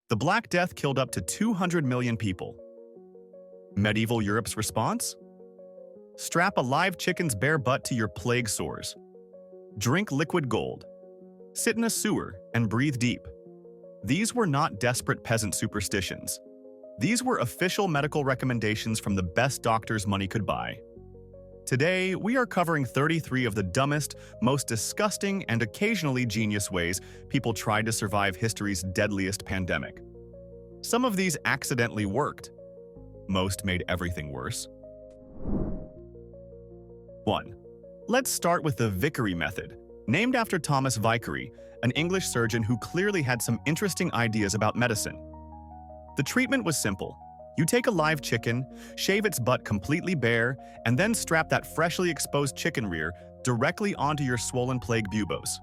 The Black Death killed up to 200 million people. Medieval Europe's response? Strap a live chicken's bare butt to your plague sores. Drink liquid gold. Sit in a sewer and breathe deep. These were not desperate peasant superstitions. These were official medical recommendations from the best doctors money could buy. Today, we are covering 33 of the dumbest, most disgusting, and occasionally genius ways people tried to survive history's deadliest pandemic. Some of these accidentally worked. Most made everything worse. 1. Let's start with the Vicary method, named after Thomas Vicary, an English surgeon who clearly had some interesting ideas about medicine. The treatment was simple. You take a live chicken, shave its butt completely bare, and then strap that freshly exposed chicken rear directly onto your swollen plague buboes.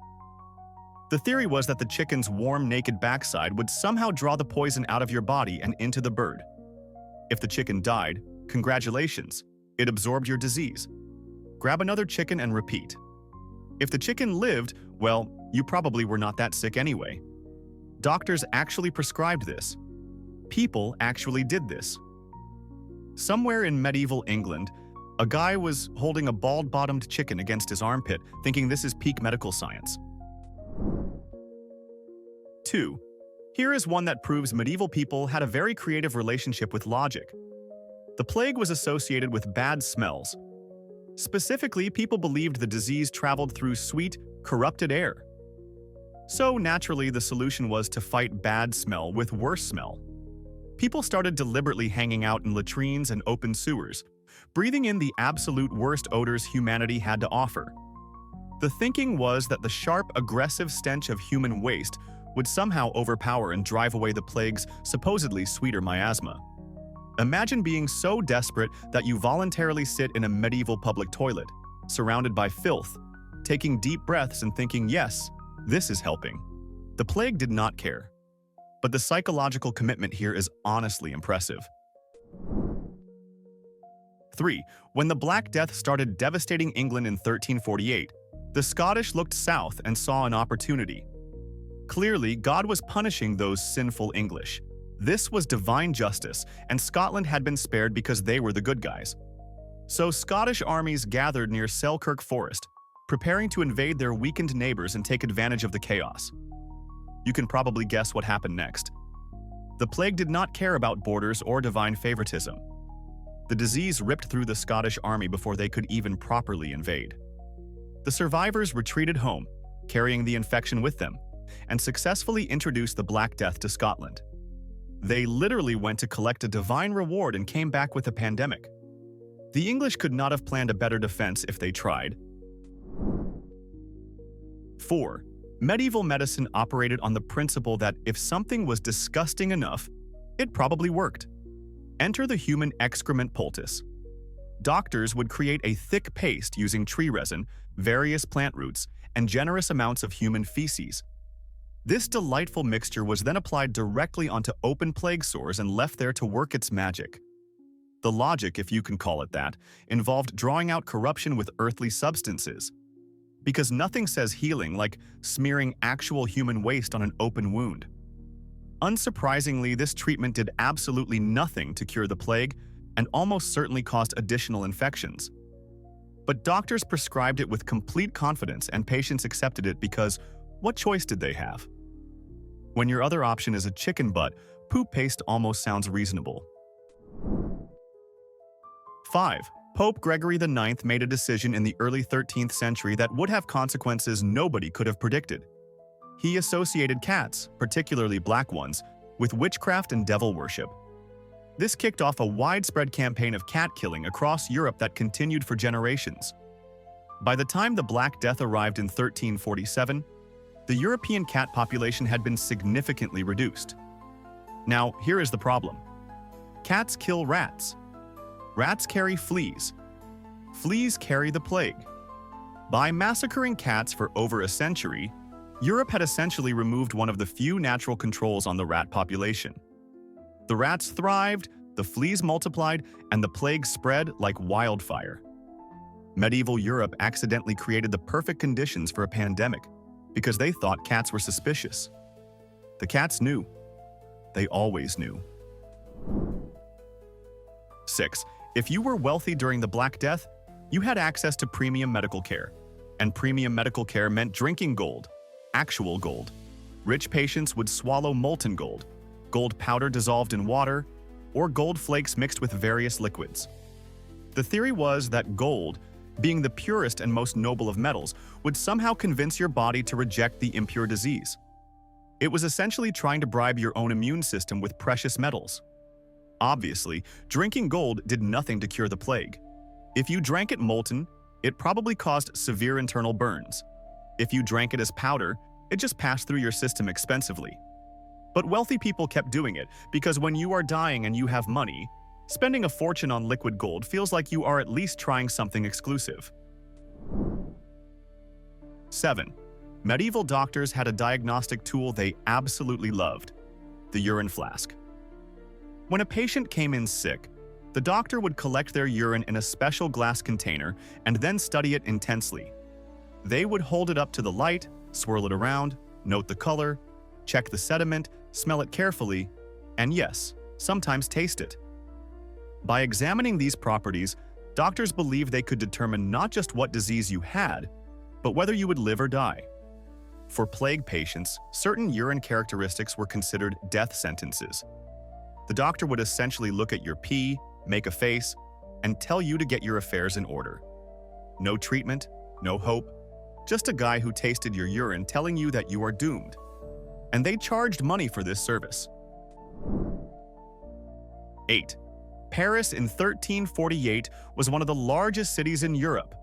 The theory was that the chicken's warm, naked backside would somehow draw the poison out of your body and into the bird. If the chicken died, congratulations, it absorbed your disease. Grab another chicken and repeat. If the chicken lived, well, you probably were not that sick anyway. Doctors actually prescribed this. People actually did this. Somewhere in medieval England, a guy was holding a bald-bottomed chicken against his armpit, thinking this is peak medical science. 2. Here is one that proves medieval people had a very creative relationship with logic. The plague was associated with bad smells. Specifically, people believed the disease traveled through sweet, corrupted air. So naturally, the solution was to fight bad smell with worse smell. People started deliberately hanging out in latrines and open sewers, breathing in the absolute worst odors humanity had to offer. The thinking was that the sharp, aggressive stench of human waste would somehow overpower and drive away the plague's supposedly sweeter miasma. Imagine being so desperate that you voluntarily sit in a medieval public toilet, surrounded by filth, taking deep breaths and thinking, yes, this is helping. The plague did not care. But the psychological commitment here is honestly impressive. 3. When the Black Death started devastating England in 1348, the Scottish looked south and saw an opportunity. Clearly, God was punishing those sinful English. This was divine justice, and Scotland had been spared because they were the good guys. So Scottish armies gathered near Selkirk Forest, preparing to invade their weakened neighbors and take advantage of the chaos. You can probably guess what happened next. The plague did not care about borders or divine favoritism. The disease ripped through the Scottish army before they could even properly invade. The survivors retreated home, carrying the infection with them, and successfully introduced the Black Death to Scotland. They literally went to collect a divine reward and came back with a pandemic. The English could not have planned a better defense if they tried. 4. Medieval medicine operated on the principle that if something was disgusting enough, it probably worked. Enter the human excrement poultice. Doctors would create a thick paste using tree resin, various plant roots, and generous amounts of human feces. This delightful mixture was then applied directly onto open plague sores and left there to work its magic. The logic, if you can call it that, involved drawing out corruption with earthly substances. Because nothing says healing like smearing actual human waste on an open wound. Unsurprisingly, this treatment did absolutely nothing to cure the plague and almost certainly caused additional infections. But doctors prescribed it with complete confidence and patients accepted it because what choice did they have? When your other option is a chicken butt, poop paste almost sounds reasonable. 5. Pope Gregory IX made a decision in the early 13th century that would have consequences nobody could have predicted. He associated cats, particularly black ones, with witchcraft and devil worship. This kicked off a widespread campaign of cat killing across Europe that continued for generations. By the time the Black Death arrived in 1347, the European cat population had been significantly reduced. Now, here is the problem. Cats kill rats. Rats carry fleas. Fleas carry the plague. By massacring cats for over a century, Europe had essentially removed one of the few natural controls on the rat population. The rats thrived, the fleas multiplied, and the plague spread like wildfire. Medieval Europe accidentally created the perfect conditions for a pandemic because they thought cats were suspicious. The cats knew. they always knew. 6. If you were wealthy during the Black Death, you had access to premium medical care. And premium medical care meant drinking gold, actual gold. Rich patients would swallow molten gold, gold powder dissolved in water, or gold flakes mixed with various liquids. The theory was that gold, being the purest and most noble of metals, would somehow convince your body to reject the impure disease. It was essentially trying to bribe your own immune system with precious metals. Obviously, drinking gold did nothing to cure the plague. If you drank it molten, it probably caused severe internal burns. If you drank it as powder, it just passed through your system expensively. But wealthy people kept doing it because when you are dying and you have money, spending a fortune on liquid gold feels like you are at least trying something exclusive. 7. Medieval doctors had a diagnostic tool they absolutely loved: the urine flask. When a patient came in sick, the doctor would collect their urine in a special glass container and then study it intensely. They would hold it up to the light, swirl it around, note the color, check the sediment, smell it carefully, and yes, sometimes taste it. By examining these properties, doctors believed they could determine not just what disease you had, but whether you would live or die. For plague patients, certain urine characteristics were considered death sentences. The doctor would essentially look at your pee, make a face, and tell you to get your affairs in order. No treatment, no hope, just a guy who tasted your urine telling you that you are doomed. And they charged money for this service. 8. Paris in 1348 was one of the largest cities in Europe.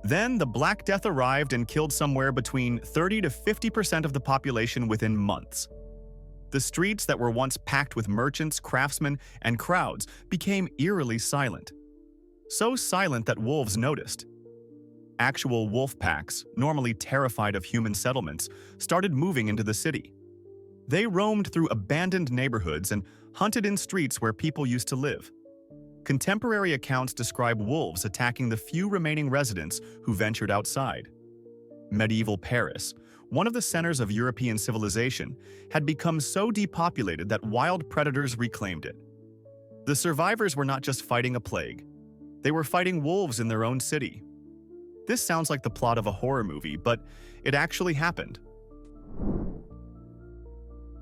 Then the Black Death arrived and killed somewhere between 30 to 50% of the population within months. The streets that were once packed with merchants, craftsmen, and crowds became eerily silent. So silent that wolves noticed. Actual wolf packs, normally terrified of human settlements, started moving into the city. They roamed through abandoned neighborhoods and hunted in streets where people used to live. Contemporary accounts describe wolves attacking the few remaining residents who ventured outside. Medieval Paris, one of the centers of European civilization, had become so depopulated that wild predators reclaimed it. The survivors were not just fighting a plague. They were fighting wolves in their own city. This sounds like the plot of a horror movie, but it actually happened.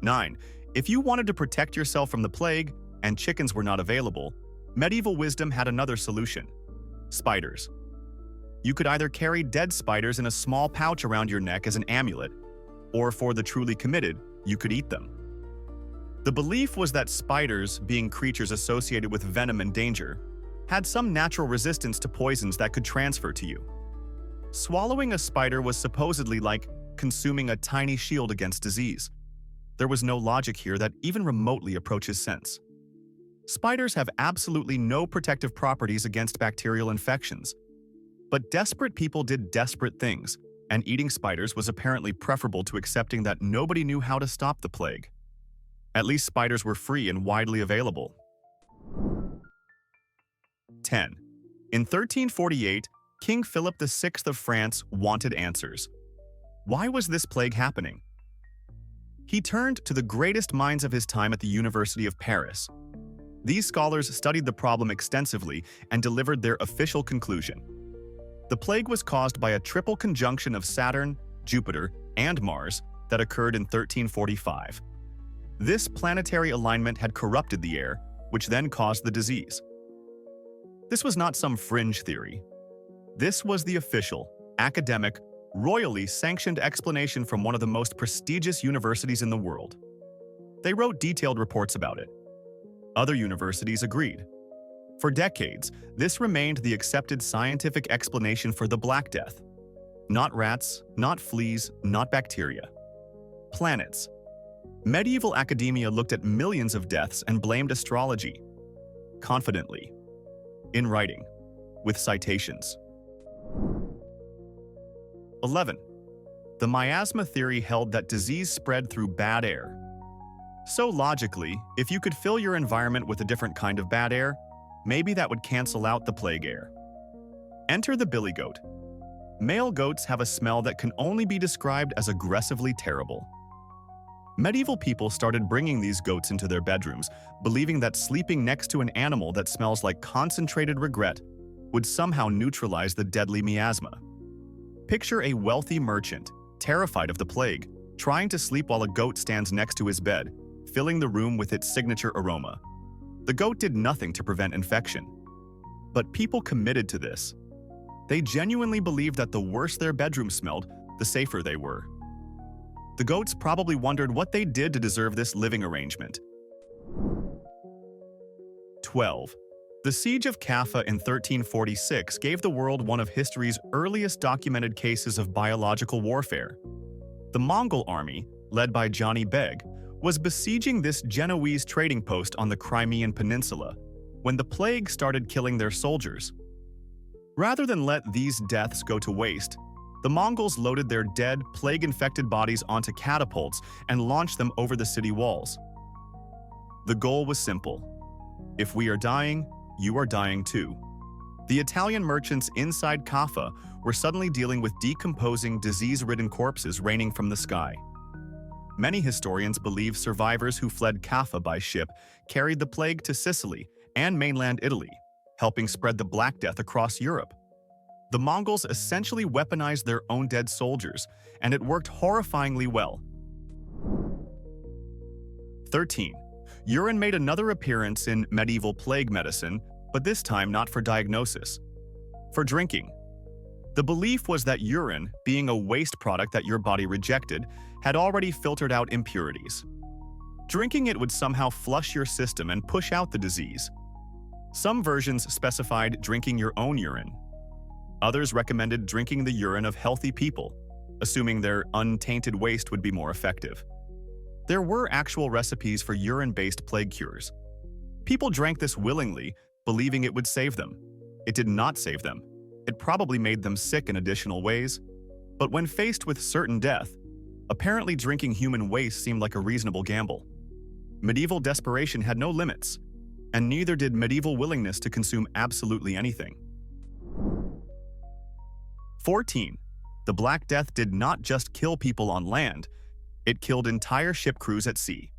9. If you wanted to protect yourself from the plague, and chickens were not available, medieval wisdom had another solution: spiders. You could either carry dead spiders in a small pouch around your neck as an amulet, or for the truly committed, you could eat them. The belief was that spiders, being creatures associated with venom and danger, had some natural resistance to poisons that could transfer to you. Swallowing a spider was supposedly like consuming a tiny shield against disease. There was no logic here that even remotely approaches sense. Spiders have absolutely no protective properties against bacterial infections. But desperate people did desperate things, and eating spiders was apparently preferable to accepting that nobody knew how to stop the plague. At least spiders were free and widely available. 10. In 1348, King Philip VI of France wanted answers. Why was this plague happening? He turned to the greatest minds of his time at the University of Paris. These scholars studied the problem extensively and delivered their official conclusion. The plague was caused by a triple conjunction of Saturn, Jupiter, and Mars that occurred in 1345. This planetary alignment had corrupted the air, which then caused the disease. This was not some fringe theory. This was the official, academic, royally sanctioned explanation from one of the most prestigious universities in the world. They wrote detailed reports about it. Other universities agreed. For decades, this remained the accepted scientific explanation for the Black Death. Not rats, not fleas, not bacteria. Planets. Medieval academia looked at millions of deaths and blamed astrology. Confidently. In writing. With citations. 11. The miasma theory held that disease spread through bad air. So logically, if you could fill your environment with a different kind of bad air, maybe that would cancel out the plague air. Enter the billy goat. Male goats have a smell that can only be described as aggressively terrible. Medieval people started bringing these goats into their bedrooms, believing that sleeping next to an animal that smells like concentrated regret would somehow neutralize the deadly miasma. Picture a wealthy merchant, terrified of the plague, trying to sleep while a goat stands next to his bed, filling the room with its signature aroma. The goat did nothing to prevent infection. But people committed to this. They genuinely believed that the worse their bedroom smelled, the safer they were. The goats probably wondered what they did to deserve this living arrangement. 12. The Siege of Kaffa in 1346 gave the world one of history's earliest documented cases of biological warfare. The Mongol army, led by Johnny Beg, was besieging this Genoese trading post on the Crimean Peninsula when the plague started killing their soldiers. Rather than let these deaths go to waste, the Mongols loaded their dead, plague-infected bodies onto catapults and launched them over the city walls. The goal was simple. If we are dying, you are dying too. The Italian merchants inside Kaffa were suddenly dealing with decomposing, disease-ridden corpses raining from the sky. Many historians believe survivors who fled Kaffa by ship carried the plague to Sicily and mainland Italy, helping spread the Black Death across Europe. The Mongols essentially weaponized their own dead soldiers, and it worked horrifyingly well. 13. Urine made another appearance in medieval plague medicine, but this time not for diagnosis. For drinking. The belief was that urine, being a waste product that your body rejected, had already filtered out impurities. Drinking it would somehow flush your system and push out the disease. Some versions specified drinking your own urine. Others recommended drinking the urine of healthy people, assuming their untainted waste would be more effective. There were actual recipes for urine-based plague cures. People drank this willingly, believing it would save them. It did not save them. It probably made them sick in additional ways. But when faced with certain death, apparently drinking human waste seemed like a reasonable gamble. Medieval desperation had no limits, and neither did medieval willingness to consume absolutely anything. 14. The Black Death did not just kill people on land, it killed entire ship crews at sea.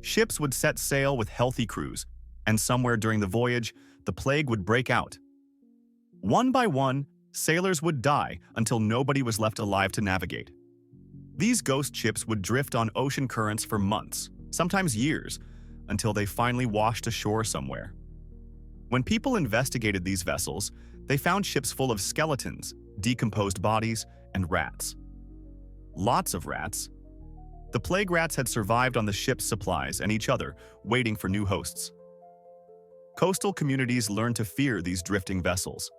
Ships would set sail with healthy crews, and somewhere during the voyage, the plague would break out. One by one, sailors would die until nobody was left alive to navigate. These ghost ships would drift on ocean currents for months, sometimes years, until they finally washed ashore somewhere. When people investigated these vessels, they found ships full of skeletons, decomposed bodies, and rats. Lots of rats. The plague rats had survived on the ship's supplies and each other, waiting for new hosts. Coastal communities learned to fear these drifting vessels.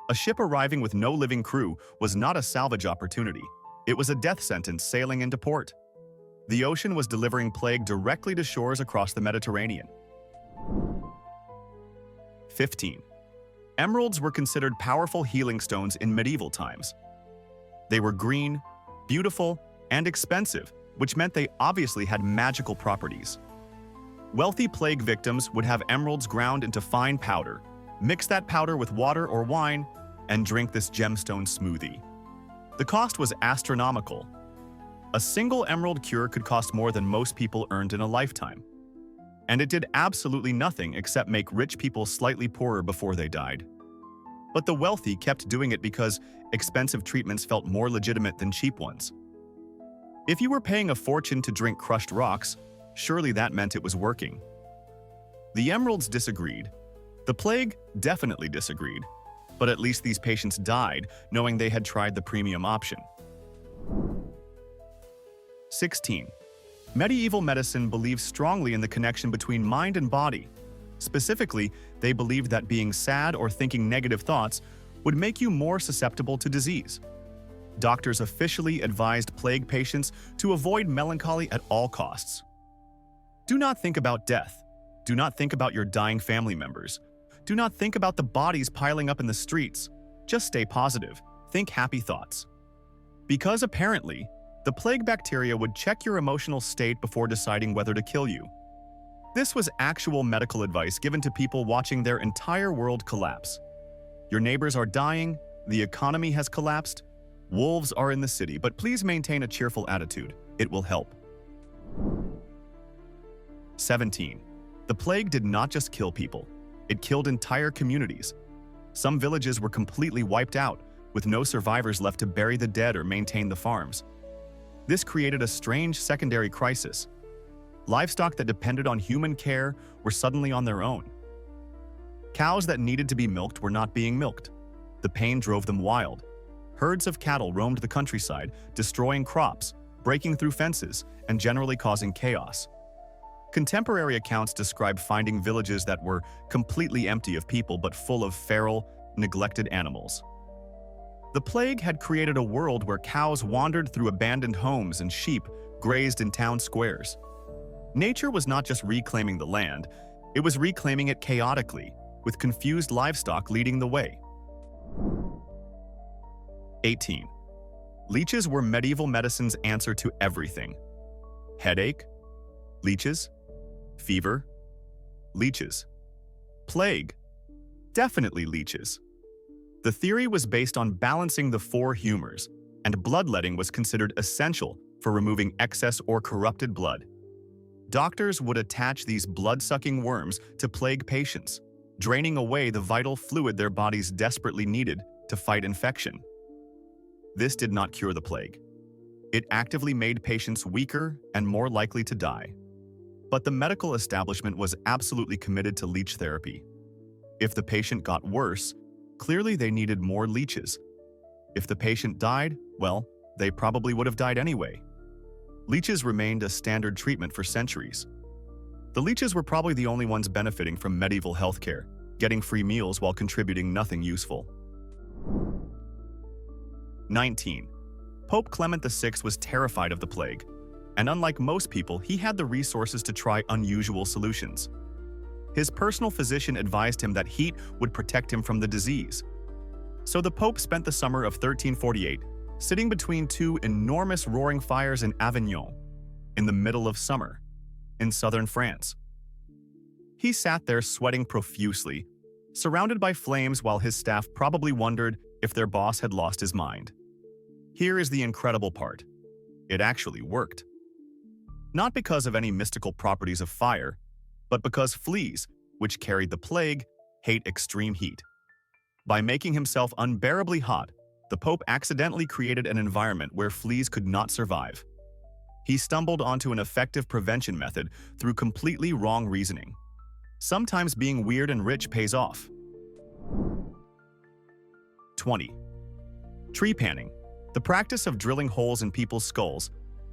A ship arriving with no living crew was not a salvage opportunity. It was a death sentence sailing into port. The ocean was delivering plague directly to shores across the Mediterranean. 15. Emeralds were considered powerful healing stones in medieval times. They were green, beautiful, and expensive, which meant they obviously had magical properties. Wealthy plague victims would have emeralds ground into fine powder, mix that powder with water or wine, and drink this gemstone smoothie. The cost was astronomical. A single emerald cure could cost more than most people earned in a lifetime. And it did absolutely nothing except make rich people slightly poorer before they died. But the wealthy kept doing it because expensive treatments felt more legitimate than cheap ones. If you were paying a fortune to drink crushed rocks, surely that meant it was working. The emeralds disagreed. The plague definitely disagreed. But at least these patients died, knowing they had tried the premium option. 16. Medieval medicine believed strongly in the connection between mind and body. Specifically, they believed that being sad or thinking negative thoughts would make you more susceptible to disease. Doctors officially advised plague patients to avoid melancholy at all costs. Do not think about death. Do not think about your dying family members. Do not think about the bodies piling up in the streets. Just stay positive. Think happy thoughts. Because apparently, the plague bacteria would check your emotional state before deciding whether to kill you. This was actual medical advice given to people watching their entire world collapse. Your neighbors are dying, the economy has collapsed, wolves are in the city, but please maintain a cheerful attitude. It will help. 17. The plague did not just kill people, it killed entire communities. Some villages were completely wiped out, with no survivors left to bury the dead or maintain the farms. This created a strange secondary crisis. Livestock that depended on human care were suddenly on their own. Cows that needed to be milked were not being milked. The pain drove them wild. Herds of cattle roamed the countryside, destroying crops, breaking through fences, and generally causing chaos. Contemporary accounts describe finding villages that were completely empty of people but full of feral, neglected animals. The plague had created a world where cows wandered through abandoned homes and sheep grazed in town squares. Nature was not just reclaiming the land, it was reclaiming it chaotically, with confused livestock leading the way. 18. Leeches were medieval medicine's answer to everything. Headache? Leeches? Fever? Leeches. Plague? Definitely leeches. The theory was based on balancing the four humors, and bloodletting was considered essential for removing excess or corrupted blood. Doctors would attach these blood-sucking worms to plague patients, draining away the vital fluid their bodies desperately needed to fight infection. This did not cure the plague. It actively made patients weaker and more likely to die. But the medical establishment was absolutely committed to leech therapy. If the patient got worse, clearly they needed more leeches. If the patient died, well, they probably would have died anyway. Leeches remained a standard treatment for centuries. The leeches were probably the only ones benefiting from medieval healthcare, getting free meals while contributing nothing useful. 19. Pope Clement VI was terrified of the plague, and unlike most people, he had the resources to try unusual solutions. His personal physician advised him that heat would protect him from the disease. So the Pope spent the summer of 1348 sitting between two enormous roaring fires in Avignon, in the middle of summer, in southern France. He sat there sweating profusely, surrounded by flames while his staff probably wondered if their boss had lost his mind. Here is the incredible part. It actually worked. Not because of any mystical properties of fire, but because fleas, which carried the plague, hate extreme heat. By making himself unbearably hot, the Pope accidentally created an environment where fleas could not survive. He stumbled onto an effective prevention method through completely wrong reasoning. Sometimes being weird and rich pays off. 20. Trepanning, the practice of drilling holes in people's skulls,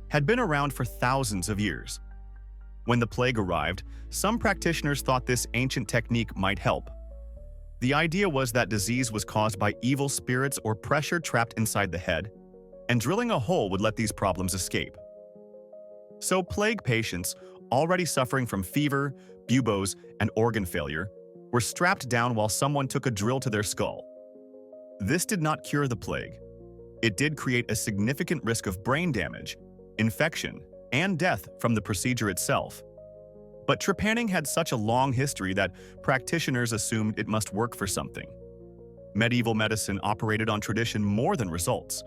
had been around for thousands of years. When the plague arrived, some practitioners thought this ancient technique might help. The idea was that disease was caused by evil spirits or pressure trapped inside the head, and drilling a hole would let these problems escape. So plague patients, already suffering from fever, buboes, and organ failure, were strapped down while someone took a drill to their skull. This did not cure the plague. It did create a significant risk of brain damage, infection, and death from the procedure itself. But trepanning had such a long history that practitioners assumed it must work for something. Medieval medicine operated on tradition more than results.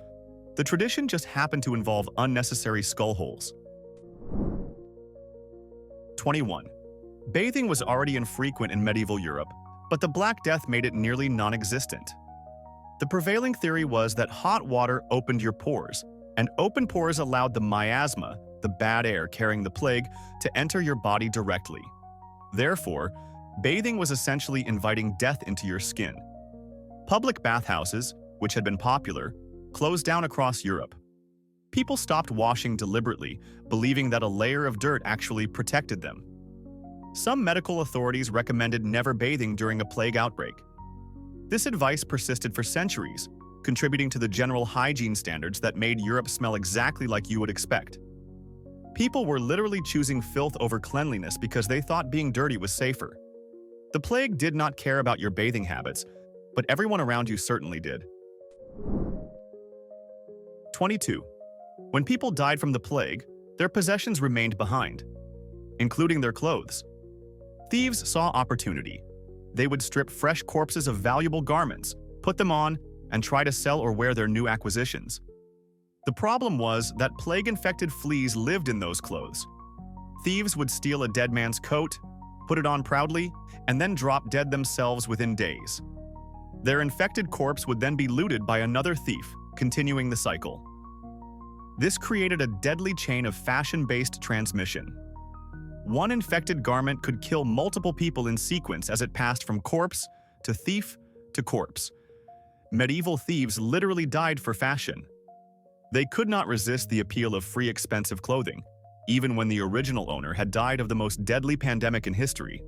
The tradition just happened to involve unnecessary skull holes. 21. Bathing was already infrequent in medieval Europe, but the Black Death made it nearly non-existent. The prevailing theory was that hot water opened your pores, and open pores allowed the miasma, the bad air carrying the plague, to enter your body directly. Therefore, bathing was essentially inviting death into your skin. Public bathhouses, which had been popular, closed down across Europe. People stopped washing deliberately, believing that a layer of dirt actually protected them. Some medical authorities recommended never bathing during a plague outbreak. This advice persisted for centuries, contributing to the general hygiene standards that made Europe smell exactly like you would expect. People were literally choosing filth over cleanliness because they thought being dirty was safer. The plague did not care about your bathing habits, but everyone around you certainly did. 22. When people died from the plague, their possessions remained behind, including their clothes. Thieves saw opportunity. They would strip fresh corpses of valuable garments, put them on, and try to sell or wear their new acquisitions. The problem was that plague-infected fleas lived in those clothes, Thieves would steal a dead man's coat, put it on proudly, and then drop dead themselves within days. Their infected corpse would then be looted by another thief, continuing the cycle. This created a deadly chain of fashion-based transmission. One infected garment could kill multiple people in sequence as it passed from corpse to thief to corpse. Medieval thieves literally died for fashion. They could not resist the appeal of free, expensive clothing, even when the original owner had died of the most deadly pandemic in history.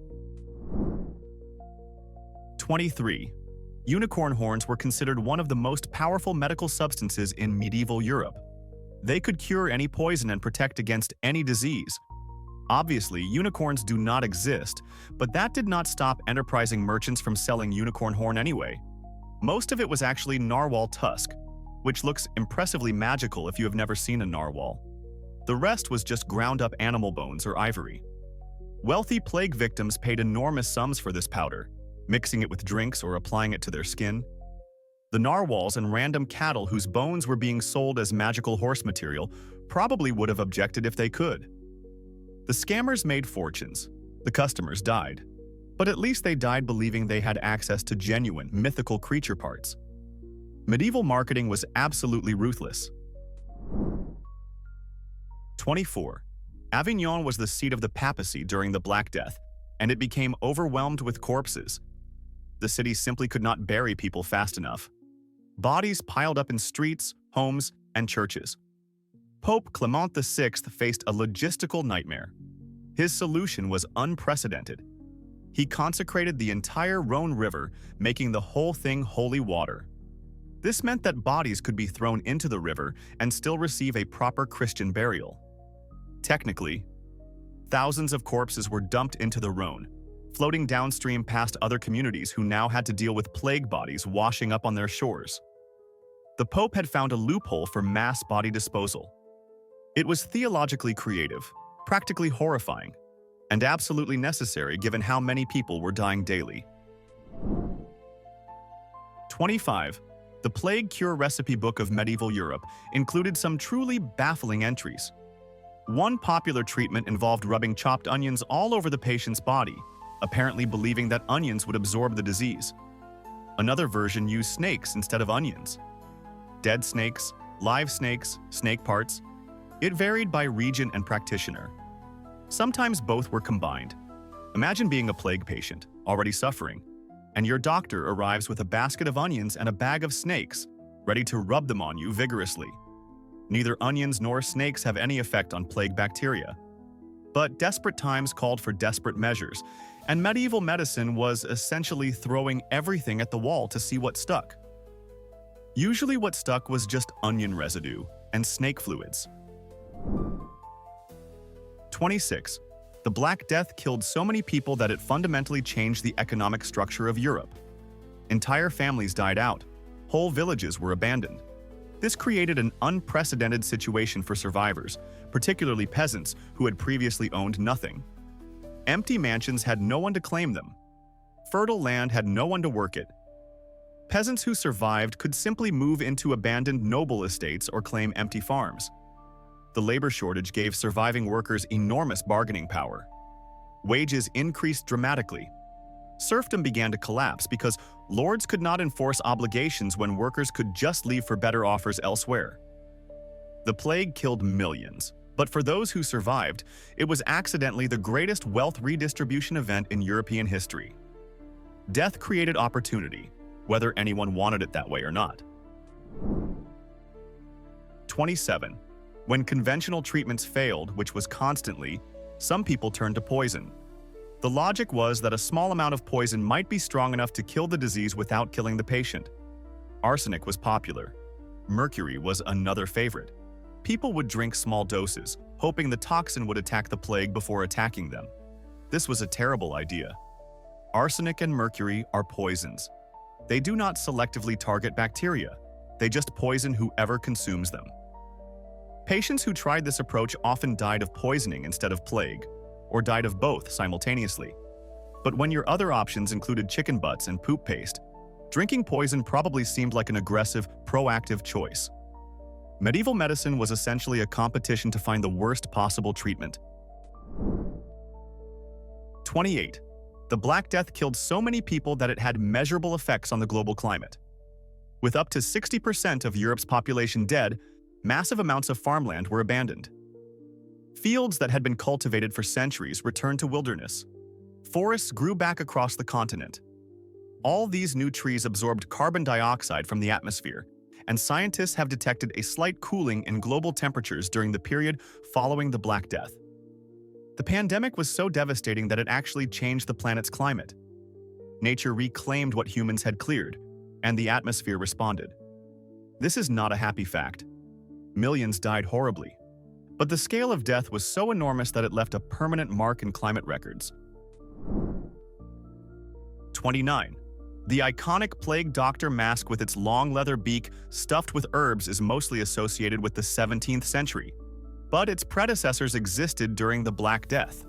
23. Unicorn horns were considered one of the most powerful medical substances in medieval Europe. They could cure any poison and protect against any disease. Obviously, unicorns do not exist, but that did not stop enterprising merchants from selling unicorn horn anyway. Most of it was actually narwhal tusk, which looks impressively magical if you have never seen a narwhal. The rest was just ground-up animal bones or ivory. Wealthy plague victims paid enormous sums for this powder, mixing it with drinks or applying it to their skin. The narwhals and random cattle whose bones were being sold as magical horse material probably would have objected if they could. The scammers made fortunes. The customers died. But at least they died believing they had access to genuine, mythical creature parts. Medieval marketing was absolutely ruthless. 24. Avignon was the seat of the papacy during the Black Death, and it became overwhelmed with corpses. The city simply could not bury people fast enough. Bodies piled up in streets, homes, and churches. Pope Clement VI faced a logistical nightmare. His solution was unprecedented. He consecrated the entire Rhone River, making the whole thing holy water. This meant that bodies could be thrown into the river and still receive a proper Christian burial. Technically, thousands of corpses were dumped into the Rhone, floating downstream past other communities who now had to deal with plague bodies washing up on their shores. The Pope had found a loophole for mass body disposal. It was theologically creative, practically horrifying, and absolutely necessary given how many people were dying daily. 25. The Plague Cure Recipe Book of Medieval Europe included some truly baffling entries. One popular treatment involved rubbing chopped onions all over the patient's body, apparently believing that onions would absorb the disease. Another version used snakes instead of onions. Dead snakes, live snakes, snake parts. It varied by region and practitioner. Sometimes both were combined. Imagine being a plague patient, already suffering, and your doctor arrives with a basket of onions and a bag of snakes, ready to rub them on you vigorously. Neither onions nor snakes have any effect on plague bacteria. But desperate times called for desperate measures, and medieval medicine was essentially throwing everything at the wall to see what stuck. Usually what stuck was just onion residue and snake fluids. 26. The Black Death killed so many people that it fundamentally changed the economic structure of Europe. Entire families died out. Whole villages were abandoned. This created an unprecedented situation for survivors, particularly peasants who had previously owned nothing. Empty mansions had no one to claim them. Fertile land had no one to work it. Peasants who survived could simply move into abandoned noble estates or claim empty farms. The labor shortage gave surviving workers enormous bargaining power. Wages increased dramatically. Serfdom began to collapse because lords could not enforce obligations when workers could just leave for better offers elsewhere. The plague killed millions, but for those who survived, it was accidentally the greatest wealth redistribution event in European history. Death created opportunity, whether anyone wanted it that way or not. 27. When conventional treatments failed, which was constantly, some people turned to poison. The logic was that a small amount of poison might be strong enough to kill the disease without killing the patient. Arsenic was popular. Mercury was another favorite. People would drink small doses, hoping the toxin would attack the plague before attacking them. This was a terrible idea. Arsenic and mercury are poisons. They do not selectively target bacteria. They just poison whoever consumes them. Patients who tried this approach often died of poisoning instead of plague, or died of both simultaneously. But when your other options included chicken butts and poop paste, drinking poison probably seemed like an aggressive, proactive choice. Medieval medicine was essentially a competition to find the worst possible treatment. 28. The Black Death killed so many people that it had measurable effects on the global climate. With up to 60% of Europe's population dead, massive amounts of farmland were abandoned. Fields that had been cultivated for centuries returned to wilderness. Forests grew back across the continent. All these new trees absorbed carbon dioxide from the atmosphere, and scientists have detected a slight cooling in global temperatures during the period following the Black Death. The pandemic was so devastating that it actually changed the planet's climate. Nature reclaimed what humans had cleared, and the atmosphere responded. This is not a happy fact. Millions died horribly. But the scale of death was so enormous that it left a permanent mark in climate records. 29. The iconic plague doctor mask with its long leather beak stuffed with herbs is mostly associated with the 17th century, but its predecessors existed during the Black Death.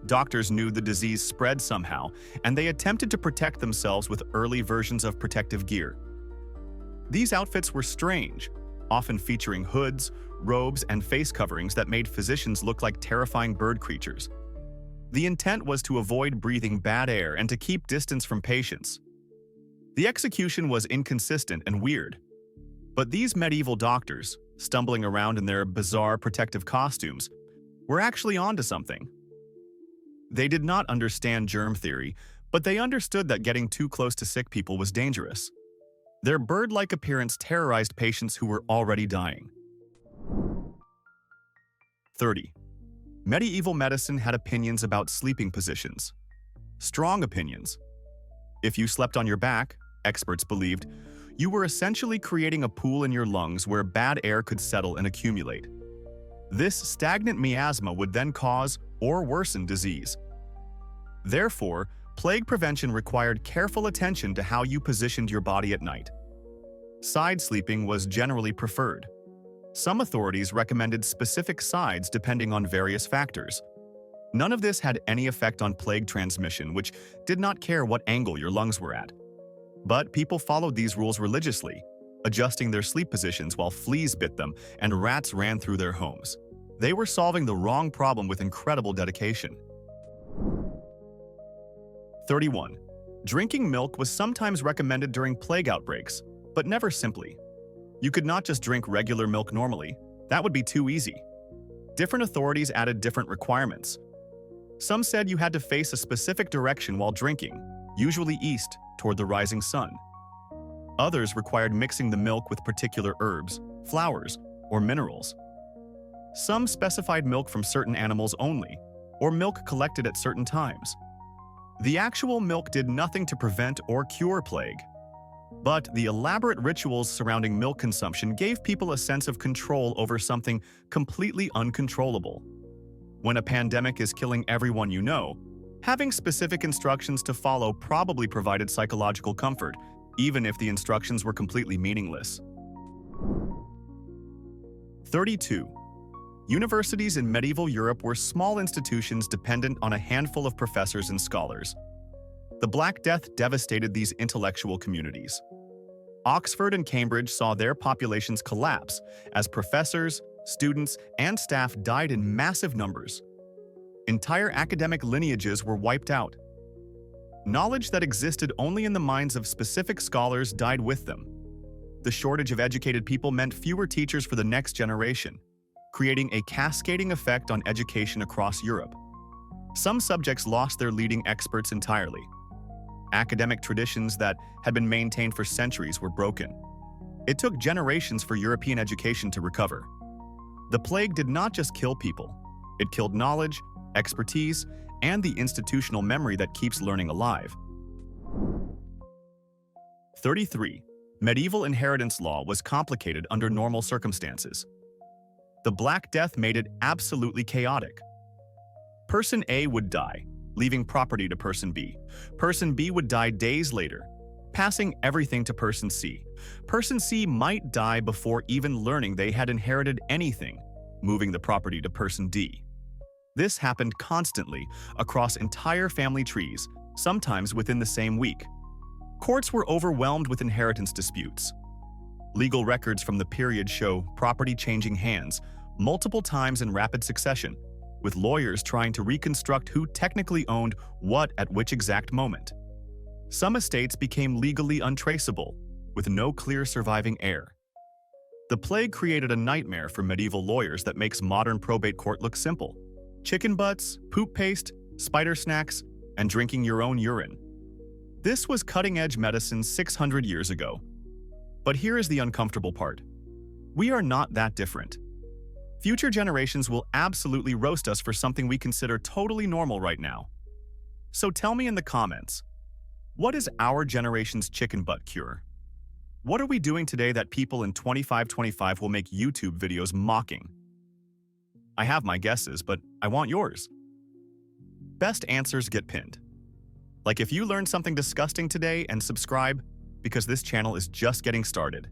Doctors knew the disease spread somehow, and they attempted to protect themselves with early versions of protective gear. These outfits were strange, often featuring hoods, robes, and face coverings that made physicians look like terrifying bird creatures. The intent was to avoid breathing bad air and to keep distance from patients. The execution was inconsistent and weird. But these medieval doctors, stumbling around in their bizarre protective costumes, were actually onto something. They did not understand germ theory, but they understood that getting too close to sick people was dangerous. Their bird-like appearance terrorized patients who were already dying. 30. Medieval medicine had opinions about sleeping positions. Strong opinions. If you slept on your back, experts believed, you were essentially creating a pool in your lungs where bad air could settle and accumulate. This stagnant miasma would then cause or worsen disease. Therefore, plague prevention required careful attention to how you positioned your body at night. Side sleeping was generally preferred. Some authorities recommended specific sides depending on various factors. None of this had any effect on plague transmission, which did not care what angle your lungs were at. But people followed these rules religiously, adjusting their sleep positions while fleas bit them and rats ran through their homes. They were solving the wrong problem with incredible dedication. 31. Drinking milk was sometimes recommended during plague outbreaks, but never simply. You could not just drink regular milk normally. That would be too easy. Different authorities added different requirements. Some said you had to face a specific direction while drinking, usually east, toward the rising sun. Others required mixing the milk with particular herbs, flowers, or minerals. Some specified milk from certain animals only, or milk collected at certain times. The actual milk did nothing to prevent or cure plague. But the elaborate rituals surrounding milk consumption gave people a sense of control over something completely uncontrollable. When a pandemic is killing everyone you know, having specific instructions to follow probably provided psychological comfort, even if the instructions were completely meaningless. 32. Universities in medieval Europe were small institutions dependent on a handful of professors and scholars. The Black Death devastated these intellectual communities. Oxford and Cambridge saw their populations collapse as professors, students, and staff died in massive numbers. Entire academic lineages were wiped out. Knowledge that existed only in the minds of specific scholars died with them. The shortage of educated people meant fewer teachers for the next generation, creating a cascading effect on education across Europe. Some subjects lost their leading experts entirely. Academic traditions that had been maintained for centuries were broken. It took generations for European education to recover. The plague did not just kill people. It killed knowledge, expertise, and the institutional memory that keeps learning alive. 33. Medieval inheritance law was complicated under normal circumstances. The Black Death made it absolutely chaotic. Person A would die, leaving property to Person B. Person B would die days later, passing everything to Person C. Person C might die before even learning they had inherited anything, moving the property to Person D. This happened constantly across entire family trees, sometimes within the same week. Courts were overwhelmed with inheritance disputes. Legal records from the period show property changing hands multiple times in rapid succession, with lawyers trying to reconstruct who technically owned what at which exact moment. Some estates became legally untraceable, with no clear surviving heir. The plague created a nightmare for medieval lawyers that makes modern probate court look simple. Chicken butts, poop paste, spider snacks, and drinking your own urine. This was cutting-edge medicine 600 years ago. But here is the uncomfortable part. We are not that different. Future generations will absolutely roast us for something we consider totally normal right now. So tell me in the comments, what is our generation's chicken butt cure? What are we doing today that people in 2525 will make YouTube videos mocking? I have my guesses, but I want yours. Best answers get pinned. Like if you learned something disgusting today and subscribe, because this channel is just getting started.